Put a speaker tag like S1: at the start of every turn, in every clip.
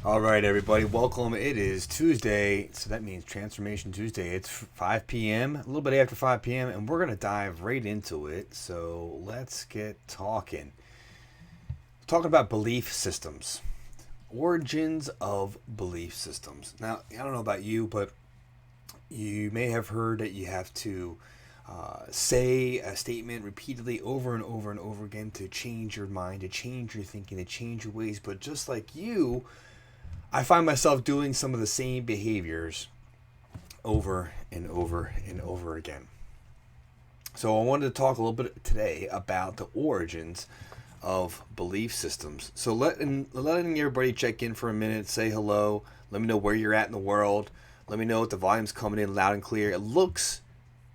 S1: All right, everybody, welcome. It is Tuesday, so that means Transformation Tuesday. It's 5 p.m., a little bit after 5 p.m., and we're going to dive right into it. So let's get talking. Talking about belief systems, origins of belief systems. Now, I don't know about you, but you may have heard that you have to say a statement repeatedly over and over and over again to change your mind, to change your thinking, to change your ways. But just like you, I find myself doing some of the same behaviors over and over and over again. So I wanted to talk a little bit today about the origins of belief systems. So letting everybody check in for a minute, say hello, let me know where you're at in the world, let me know if the volume's coming in loud and clear. It looks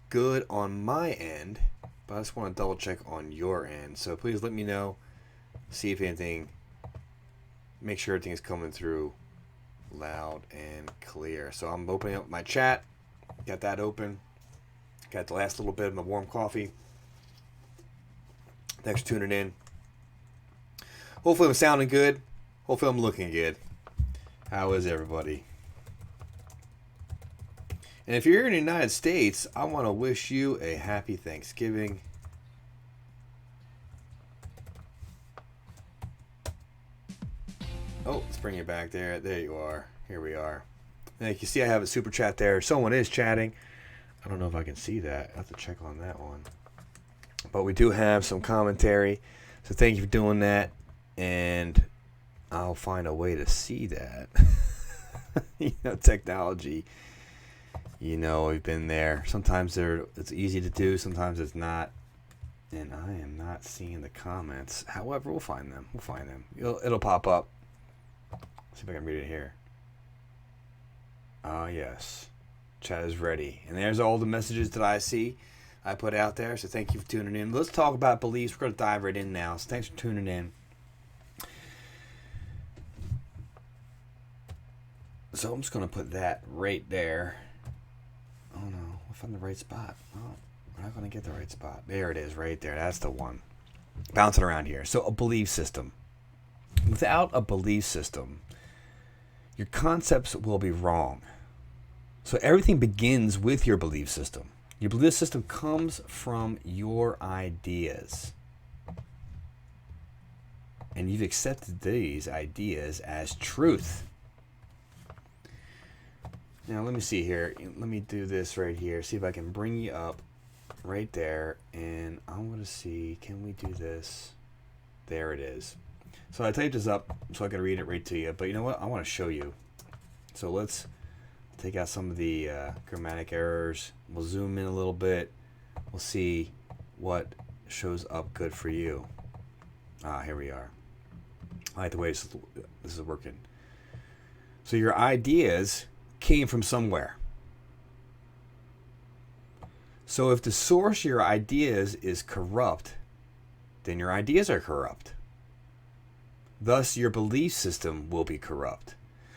S1: good on my end, but I just want to double check on your end. So please let me know, see if anything, make sure everything is coming through loud and clear. So I'm opening up my chat, got that open, got the last little bit of my warm coffee. Thanks for tuning in. Hopefully I'm sounding good, hopefully I'm looking good. How is everybody? And if you're here in the United States, I want to wish you a happy Thanksgiving. Oh, let's bring you back there. There you are. Here we are. Now you can see I have a super chat there. Someone is chatting. I don't know if I can see that. I have to check on that one. But we do have some commentary. So thank you for doing that. And I'll find a way to see that. Technology. We've been there. Sometimes it's easy to do. Sometimes it's not. And I am not seeing the comments. However, we'll find them. It'll pop up. See if I can read it here. Yes. Chat is ready. And there's all the messages that I see I put out there. So thank you for tuning in. Let's talk about beliefs. We're going to dive right in now. So thanks for tuning in. So I'm just going to put that right there. Oh no, I found the right spot. Oh, we're not going to get the right spot. There it is, right there. That's the one. Bouncing around here. So a belief system. Without a belief system, your concepts will be wrong. So everything begins with your belief system. Your belief system comes from your ideas. And you've accepted these ideas as truth. Now let me see here. Let me do this right here. See if I can bring you up right there. And I want to see, can we do this? There it is. So I typed this up so I can read it right to you. But you know what? I want to show you. So let's take out some of the grammatic errors. We'll zoom in a little bit. We'll see what shows up good for you. Here we are. I like the way this is working. So your ideas came from somewhere. So if the source of your ideas is corrupt, then your ideas are corrupt. Thus, your belief system will be corrupt.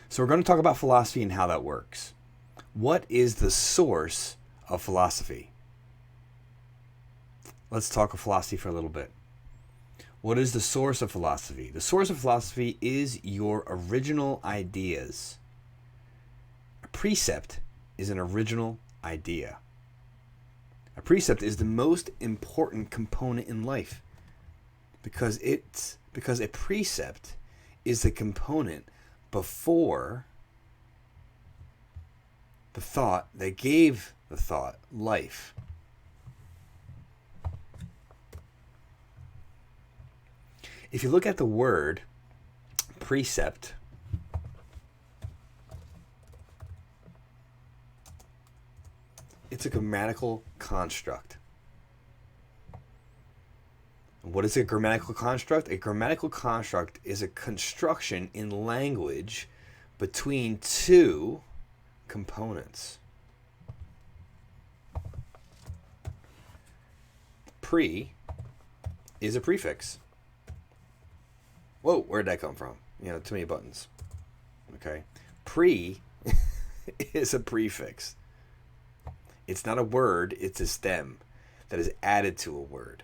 S1: So we're going to talk about philosophy and how that works. What is the source of philosophy? Let's talk of philosophy for a little bit. What is the source of philosophy? The source of philosophy is your original ideas. A precept is an original idea. A precept is the most important component in life because a precept is the component before the thought that gave the thought life. If you look at the word precept, it's a grammatical construct. What is a grammatical construct? A grammatical construct is a construction in language between two components. Pre is a prefix. Whoa, where'd that come from? Too many buttons. Okay. Pre is a prefix. It's not a word, it's a stem that is added to a word.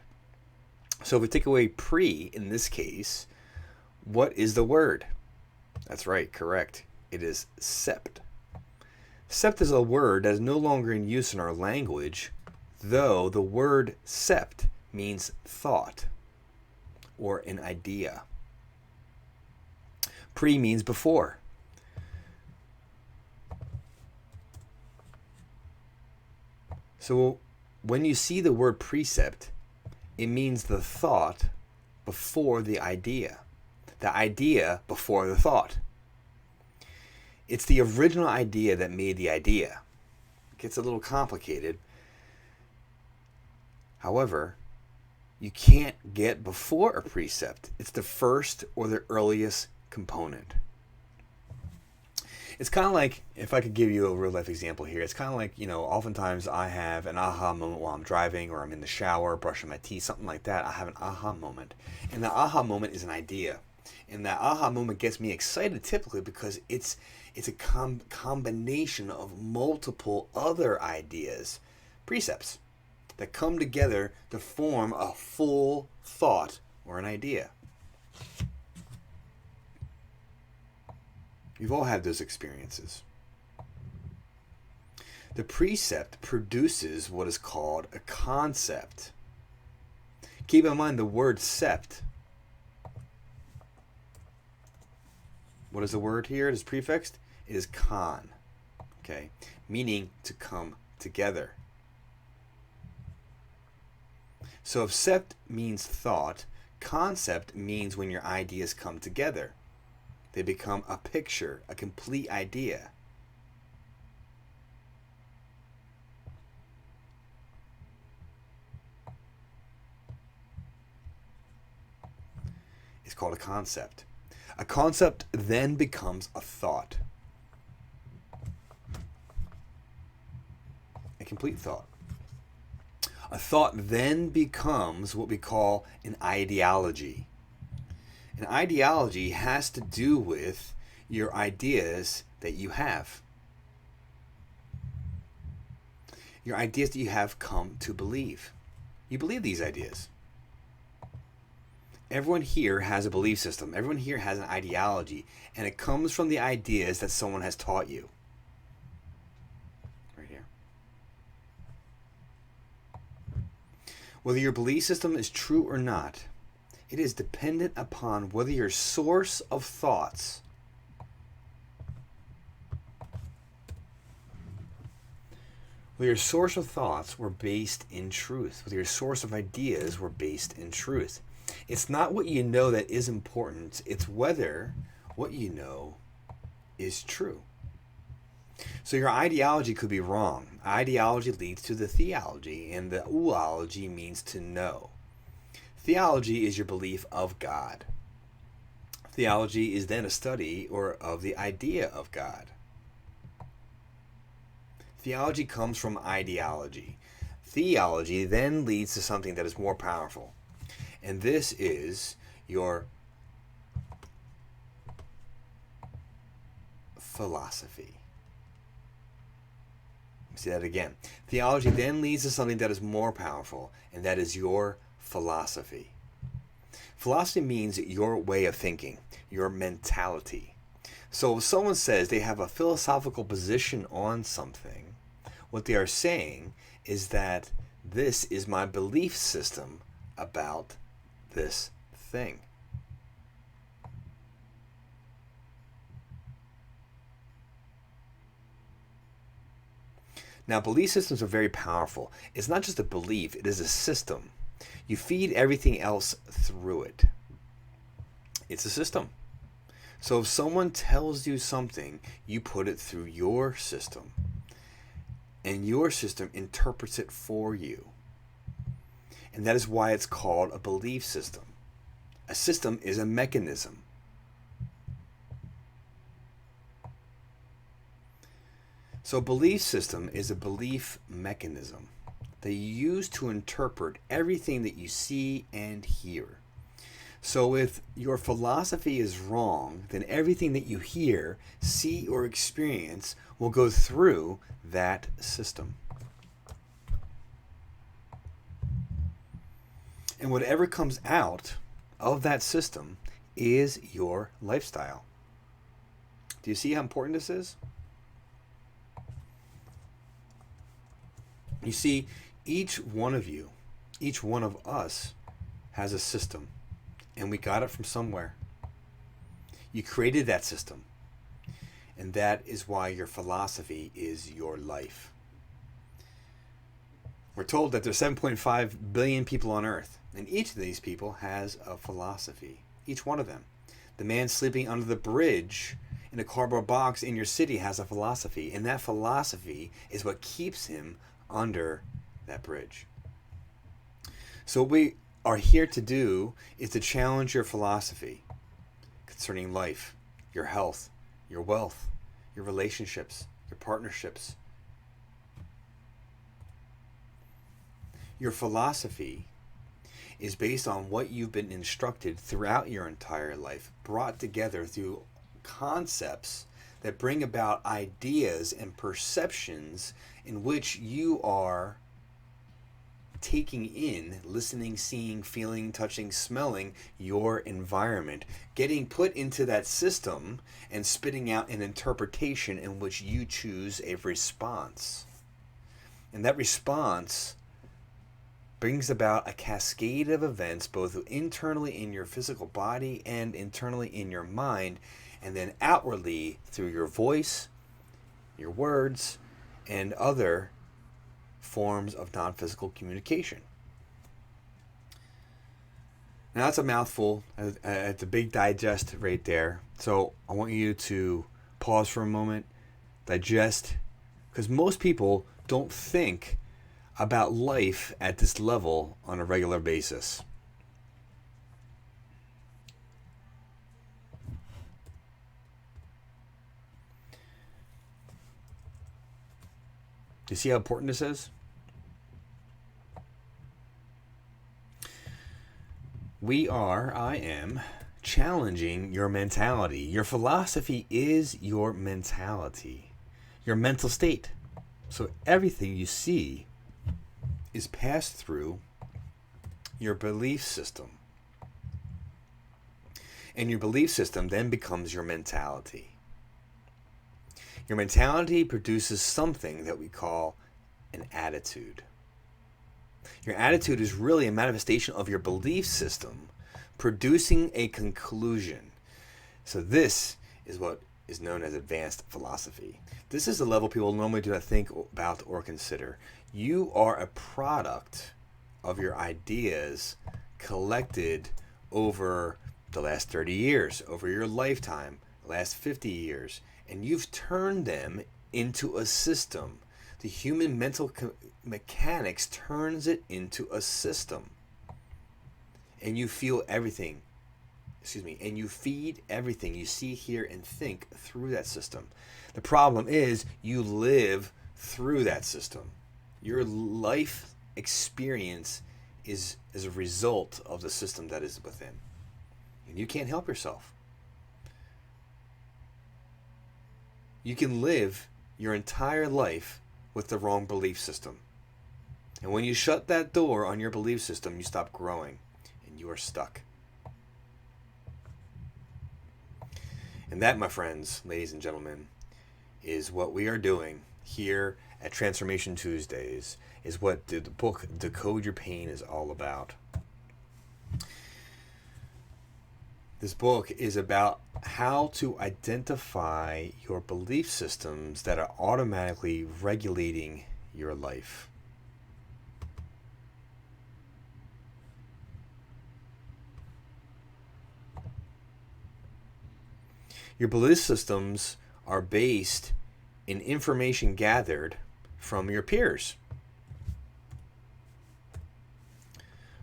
S1: So if we take away pre in this case, what is the word? That's right, correct. It is sept. Sept is a word that is no longer in use in our language, though the word sept means thought or an idea. Pre means before. So when you see the word precept, it means the thought before the idea before the thought. It's the original idea that made the idea. It gets a little complicated. However, you can't get before a precept. It's the first or the earliest component. It's kind of like, if I could give you a real life example here, it's kind of like, oftentimes I have an aha moment while I'm driving, or I'm in the shower, brushing my teeth, something like that. I have an aha moment. And the aha moment is an idea. And that aha moment gets me excited typically because it's a combination of multiple other ideas, precepts, that come together to form a full thought or an idea. You've all had those experiences. The precept produces what is called a concept. Keep in mind the word sept. What is the word here? It is prefixed. It is con. Okay, meaning to come together. So if sept means thought, concept means when your ideas come together. They become a picture, a complete idea. It's called a concept. A concept then becomes a thought. A complete thought. A thought then becomes what we call an ideology. An ideology has to do with your ideas that you have. Your ideas that you have come to believe. You believe these ideas. Everyone here has a belief system. Everyone here has an ideology. And it comes from the ideas that someone has taught you. Right here. Whether your belief system is true or not, it is dependent upon whether your source of thoughts were based in truth, whether your source of ideas were based in truth. It's not what you know that is important, it's whether what you know is true. So your ideology could be wrong. Ideology leads to the theology, and the oology means to know. Theology is your belief of God. Theology is then a study of the idea of God. Theology comes from ideology. Theology then leads to something that is more powerful. And this is your philosophy. See that again. Theology then leads to something that is more powerful, and that is your philosophy. Philosophy means your way of thinking, your mentality. So if someone says they have a philosophical position on something, what they are saying is that this is my belief system about this thing. Now, belief systems are very powerful. It's not just a belief, it is a system. You feed everything else through it. It's a system. So if someone tells you something, you put it through your system. And your system interprets it for you. And that is why it's called a belief system. A system is a mechanism. So a belief system is a belief mechanism that you use to interpret everything that you see and hear. So if your philosophy is wrong, then everything that you hear, see, or experience will go through that system. And whatever comes out of that system is your lifestyle. Do you see how important this is? You see, each one of you, each one of us has a system, and we got it from somewhere. You created that system, and that is why your philosophy is your life. We're told that there's 7.5 billion people on Earth, and each of these people has a philosophy. Each one of them. The man sleeping under the bridge in a cardboard box in your city has a philosophy, and that philosophy is what keeps him under that bridge. So what we are here to do is to challenge your philosophy concerning life, your health, your wealth, your relationships, your partnerships. Your philosophy is based on what you've been instructed throughout your entire life, brought together through concepts that bring about ideas and perceptions in which you are taking in, listening, seeing, feeling, touching, smelling your environment, getting put into that system and spitting out an interpretation in which you choose a response. And that response brings about a cascade of events, both internally in your physical body and internally in your mind, and then outwardly through your voice, your words, and other forms of non-physical communication. Now that's a mouthful. It's a big digest right there. So I want you to pause for a moment, digest, because most people don't think about life at this level on a regular basis. Do you see how important this is? I am challenging your mentality. Your philosophy is your mentality, your mental state. So everything you see is passed through your belief system. And your belief system then becomes your mentality. Your mentality produces something that we call an attitude. Your attitude is really a manifestation of your belief system producing a conclusion. So this is what is known as advanced philosophy. This is the level people normally do not think about or consider. You are a product of your ideas collected over the last 30 years, over your lifetime, the last 50 years, and you've turned them into a system. The human mental mechanics turns it into a system. And you feel everything, and you feed everything you see, hear, and think through that system. The problem is you live through that system. Your life experience is as a result of the system that is within. And you can't help yourself. You can live your entire life with the wrong belief system. And when you shut that door on your belief system, you stop growing and you are stuck. And that, my friends, ladies and gentlemen, is what we are doing here at Transformation Tuesdays, is what the book Decode Your Pain is all about. This book is about how to identify your belief systems that are automatically regulating your life. Your belief systems are based in information gathered from your peers,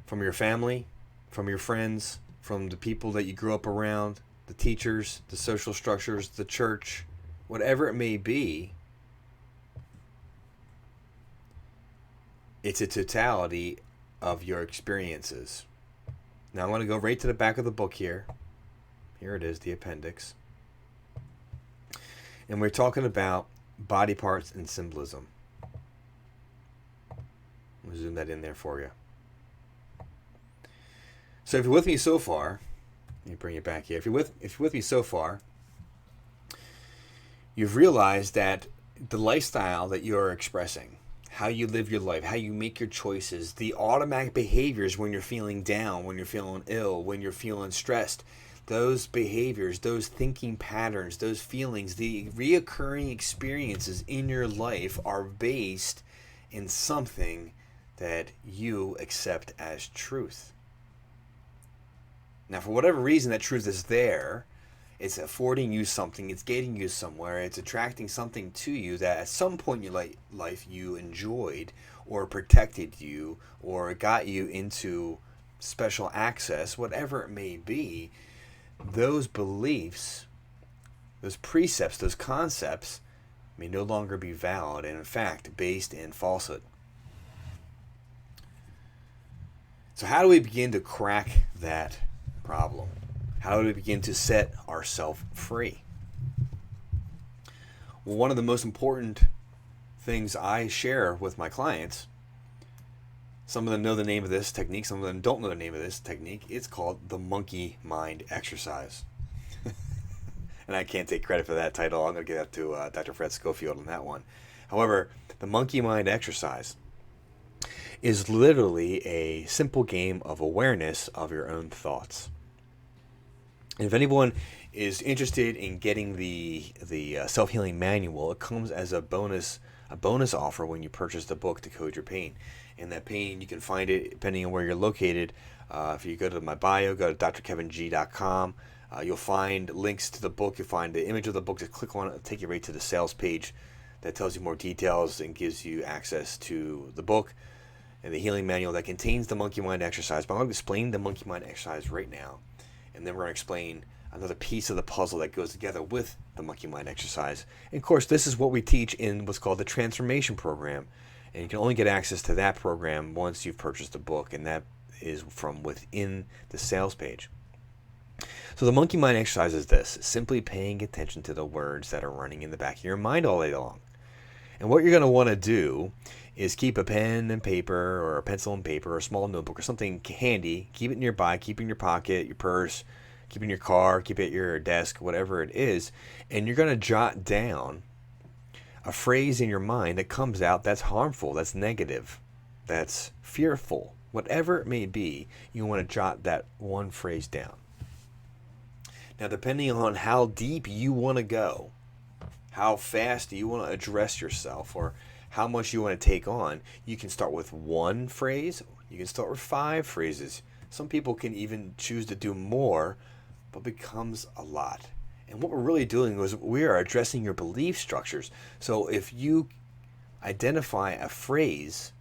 S1: from your family, from your friends, from the people that you grew up around, the teachers, the social structures, the church, whatever it may be. It's a totality of your experiences. Now I'm going to go right to the back of the book here. Here it is, the appendix. And we're talking about body parts and symbolism. I'll zoom that in there for you. So if you're with me so far, let me bring it back here. If you're with me so far, you've realized that the lifestyle that you're expressing, how you live your life, how you make your choices, the automatic behaviors when you're feeling down, when you're feeling ill, when you're feeling stressed, those behaviors, those thinking patterns, those feelings, the reoccurring experiences in your life are based in something that you accept as truth. Now, for whatever reason that truth is there, it's affording you something, it's getting you somewhere, it's attracting something to you that at some point in your life you enjoyed or protected you or got you into special access, whatever it may be. Those beliefs, those precepts, those concepts may no longer be valid and in fact based in falsehood. So how do we begin to crack that problem? How do we begin to set ourselves free? Well, one of the most important things I share with my clients, some of them know the name of this technique, some of them don't know the name of this technique. It's called the monkey mind exercise. And I can't take credit for that title. I'm going to give that to Dr. Fred Schofield on that one. However, the monkey mind exercise is literally a simple game of awareness of your own thoughts. And if anyone is interested in getting the self-healing manual, it comes as a bonus offer when you purchase the book Decode Your Pain. And that pain, you can find it depending on where you're located. If you go to my bio, go to drkeving.com. You'll find links to the book. You'll find the image of the book. Just click on it. It'll take you right to the sales page that tells you more details and gives you access to the book and the healing manual that contains the monkey mind exercise. But I'm going to explain the monkey mind exercise right now. And then we're going to explain another piece of the puzzle that goes together with the monkey mind exercise. And of course, this is what we teach in what's called the Transformation program. And you can only get access to that program once you've purchased the book, and that is from within the sales page. So the monkey mind exercise is this: simply paying attention to the words that are running in the back of your mind all day long. And what you're going to want to do is keep a pen and paper or a pencil and paper or a small notebook or something handy. Keep it nearby, keep it in your pocket, your purse, keep it in your car, keep it at your desk, whatever it is. And you're going to jot down a phrase in your mind that comes out that's harmful, that's negative, that's fearful, whatever it may be. You want to jot that one phrase down. Now, depending on how deep you want to go, how fast you want to address yourself, or how much you want to take on, you can start with one phrase, you can start with 5 phrases. Some people can even choose to do more, but becomes a lot. And what we're really doing is we are addressing your belief structures. So if you identify a phrase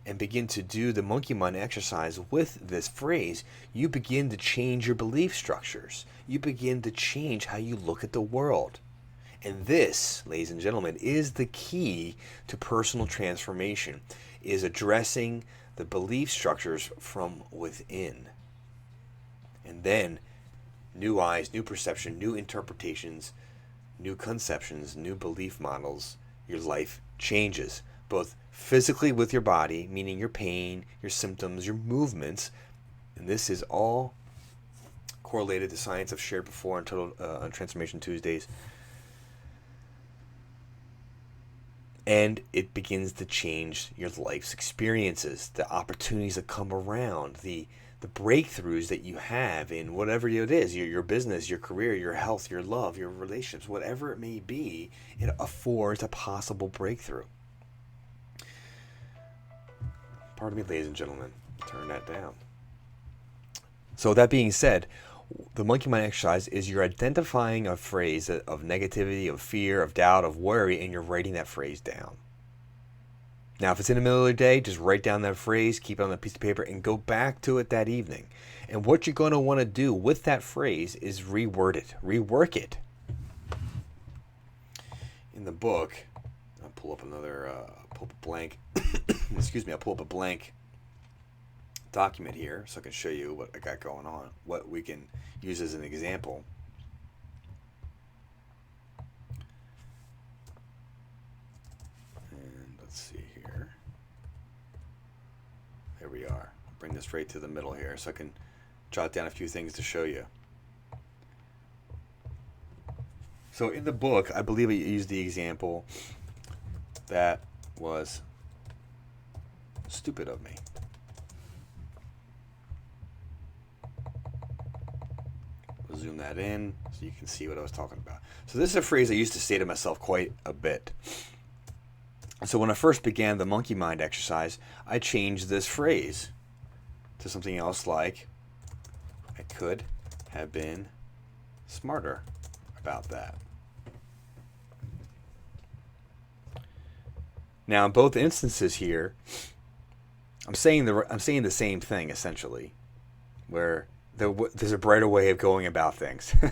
S1: and begin to do the monkey mind exercise with this phrase, you begin to change your belief structures. You begin to change how you look at the world. And this, ladies and gentlemen, is the key to personal transformation, is addressing the belief structures from within. And then new eyes, new perception, new interpretations, new conceptions, new belief models, your life changes, both physically with your body, meaning your pain, your symptoms, your movements. And this is all correlated to science I've shared before on Transformation Tuesdays. And it begins to change your life's experiences, the opportunities that come around, the breakthroughs that you have in whatever it is, your business, your career, your health, your love, your relationships, whatever it may be, it affords a possible breakthrough. Pardon me, ladies and gentlemen, turn that down. So that being said, the monkey mind exercise is you're identifying a phrase of negativity, of fear, of doubt, of worry, and you're writing that phrase down. Now, if it's in the middle of the day, just write down that phrase, keep it on a piece of paper, and go back to it that evening. And what you're going to want to do with that phrase is reword it, rework it. In the book, I'll pull up a blank, excuse me, I'll pull up a blank document here so I can show you what I got going on, what we can use as an example. And let's see here. There we are. I'll bring this right to the middle here so I can jot down a few things to show you. So in the book, I believe I used the example that was stupid of me. We'll zoom that in so you can see what I was talking about. So this is a phrase I used to say to myself quite a bit. So when I first began the monkey mind exercise, I changed this phrase to something else like, I could have been smarter about that. Now, in both instances here, I'm saying the same thing essentially, where there's a brighter way of going about things. And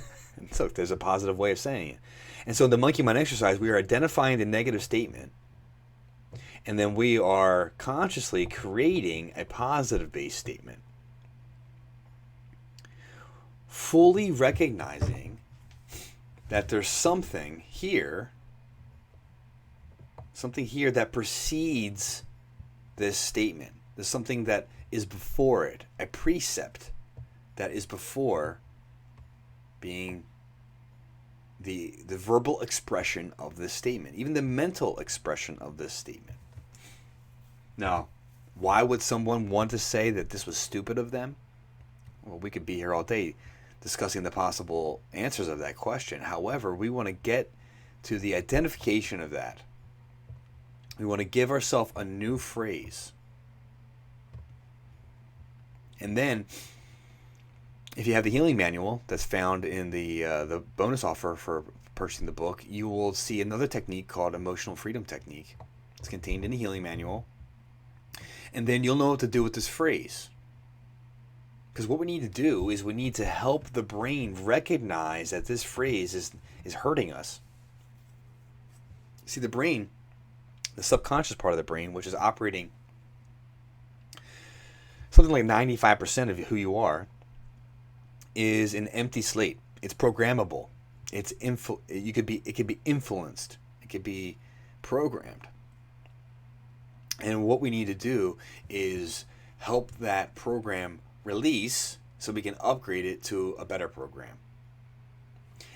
S1: so there's a positive way of saying it. And so in the monkey mind exercise, we are identifying the negative statement, and then we are consciously creating a positive-based statement, fully recognizing that there's something here that precedes this statement. There's something that is before it, a precept that is before being the verbal expression of this statement, even the mental expression of this statement. Now, why would someone want to say that this was stupid of them? Well, we could be here all day discussing the possible answers of that question. However, we want to get to the identification of that. We want to give ourselves a new phrase. And then, if you have the healing manual that's found in the bonus offer for purchasing the book, you will see another technique called emotional freedom technique. It's contained in the healing manual. And then you'll know what to do with this phrase. Because what we need to do is we need to help the brain recognize that this phrase is hurting us. See, the brain, the subconscious part of the brain, which is operating something like 95% of who you are, is an empty slate. It's programmable. It could be influenced. It could be programmed. And what we need to do is help that program release so we can upgrade it to a better program.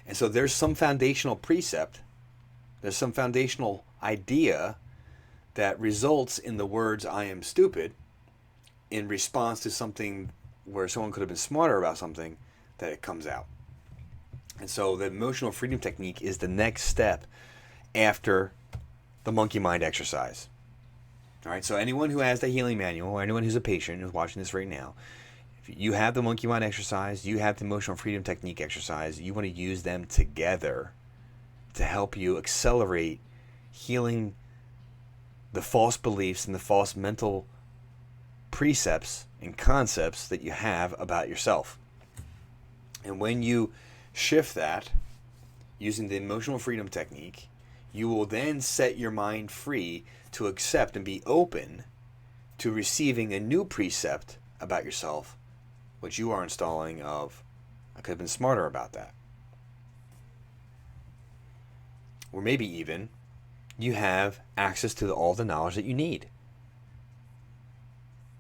S1: And so there's some foundational precept, there's some foundational idea that results in the words "I am stupid" in response to something where someone could have been smarter about something, that it comes out. And so the emotional freedom technique is the next step after the monkey mind exercise. All right, so anyone who has the healing manual, or anyone who's a patient who's watching this right now, if you have the monkey mind exercise, you have the emotional freedom technique exercise, you want to use them together to help you accelerate healing the false beliefs and the false mental precepts and concepts that you have about yourself. And when you shift that using the emotional freedom technique, you will then set your mind free to accept and be open to receiving a new precept about yourself, which you are installing of, I could have been smarter about that. Or maybe even you have access to all the knowledge that you need.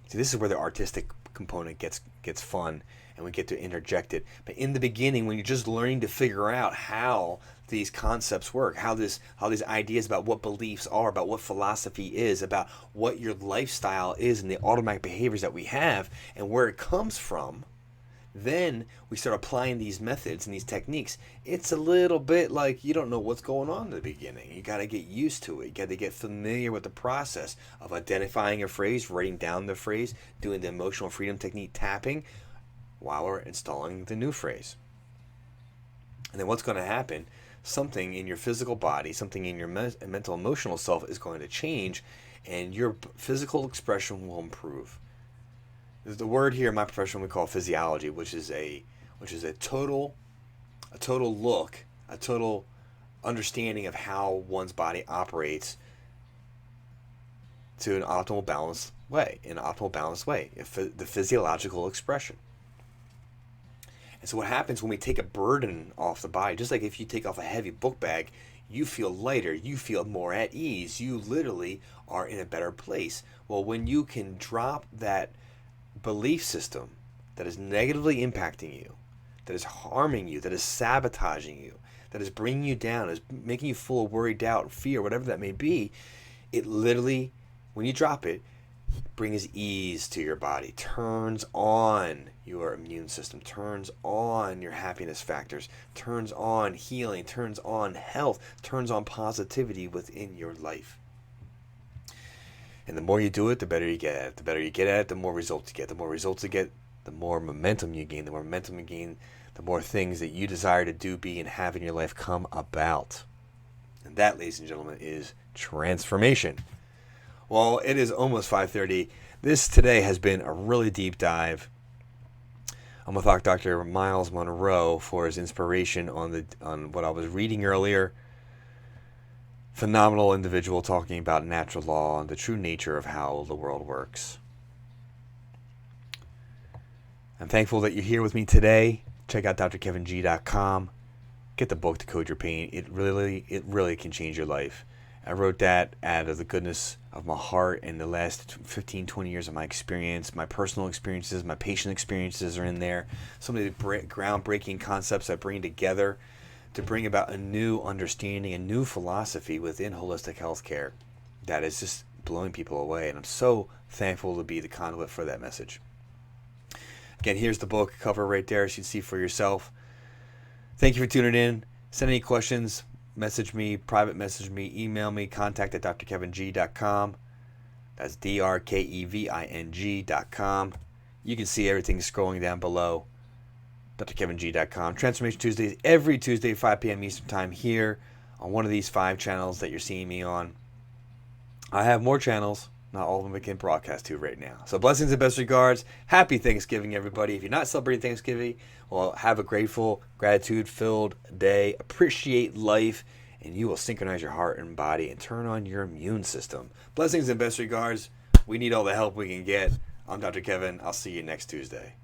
S1: See, this is where the artistic component gets fun, and we get to interject it. But in the beginning, when you're just learning to figure out how these concepts work, how these ideas about what beliefs are, about what philosophy is, about what your lifestyle is, and the automatic behaviors that we have, and where it comes from, then we start applying these methods and these techniques. It's a little bit like you don't know what's going on in the beginning. You got to get used to it. You got to get familiar with the process of identifying a phrase, writing down the phrase, doing the emotional freedom technique tapping while we're installing the new phrase. And then what's going to happen? Something in your physical body, something in your mental emotional self is going to change, and your physical expression will improve. The word here in my profession we call physiology, which is a total look, a total understanding of how one's body operates to an optimal balanced way, the physiological expression. And so what happens when we take a burden off the body, just like if you take off a heavy book bag, you feel lighter, you feel more at ease, you literally are in a better place. Well, when you can drop that belief system that is negatively impacting you, that is harming you, that is sabotaging you, that is bringing you down, is making you full of worry, doubt, fear, whatever that may be, it literally, when you drop it, brings ease to your body, turns on your immune system, turns on your happiness factors, turns on healing, turns on health, turns on positivity within your life. And the more you do it, the better you get at it. The better you get at it, the more results you get. The more results you get, the more momentum you gain. The more momentum you gain, the more things that you desire to do, be, and have in your life come about. And that, ladies and gentlemen, is transformation. Well, it is almost 5:30. This today has been a really deep dive. I'm going to thank Dr. Miles Monroe for his inspiration on what I was reading earlier. Phenomenal individual talking about natural law and the true nature of how the world works. I'm thankful that you're here with me today. Check out drkeving.com. Get the book Decode Your Pain. It really can change your life. I wrote that out of the goodness of my heart, and the last 15, 20 years of my experience, my personal experiences, my patient experiences are in there. Some of the groundbreaking concepts I bring together to bring about a new understanding, a new philosophy within holistic healthcare that is just blowing people away. And I'm so thankful to be the conduit for that message. Again, here's the book cover right there, so you can see for yourself. Thank you for tuning in. Send any questions, message me, private message me, email me, contact at drkeving.com. That's drkeving.com. You can see everything scrolling down below. drkeving.com. Transformation Tuesdays, every Tuesday, 5 p.m. Eastern Time, here on one of these 5 channels that you're seeing me on. I have more channels. Not all of them I can broadcast to right now. So blessings and best regards. Happy Thanksgiving, everybody. If you're not celebrating Thanksgiving, well, have a grateful, gratitude-filled day. Appreciate life, and you will synchronize your heart and body and turn on your immune system. Blessings and best regards. We need all the help we can get. I'm Dr. Kevin. I'll see you next Tuesday.